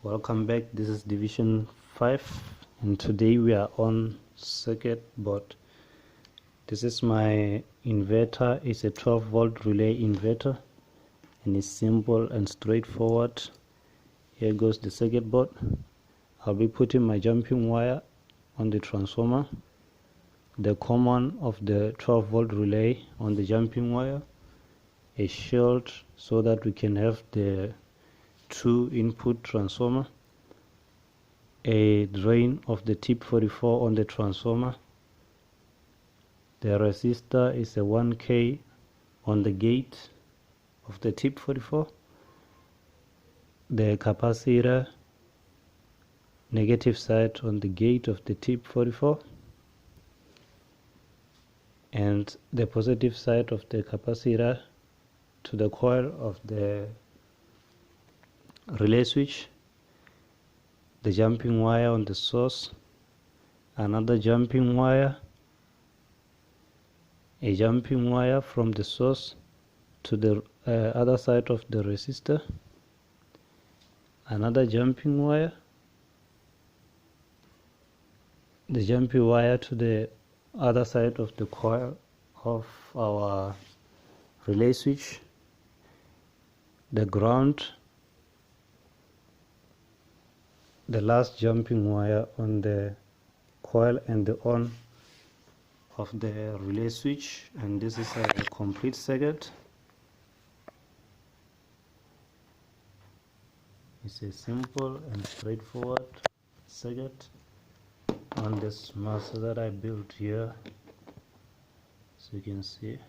Welcome back. This is division 5 and today we are on circuit board. This is my inverter. It's a 12-volt relay inverter and it's simple and straightforward. Here goes the circuit board. I'll be putting my jumping wire on the transformer, the common of the 12-volt relay on the jumping wire, a shield so that we can have the 2-input transformer, a drain of the tip 44 on the transformer. The resistor is a 1K on the gate of the tip 44. The capacitor, negative side on the gate of the tip 44, and the positive side of the capacitor to the coil of the relay switch, the jumping wire on the source, another jumping wire, a jumping wire from the source to the other side of the resistor, another jumping wire, the jumping wire to the other side of the coil of our relay switch, the ground, the last jumping wire on the coil and the on of the relay switch. And this is a complete circuit. It's a simple and straightforward circuit on this master that I built here, so you can see.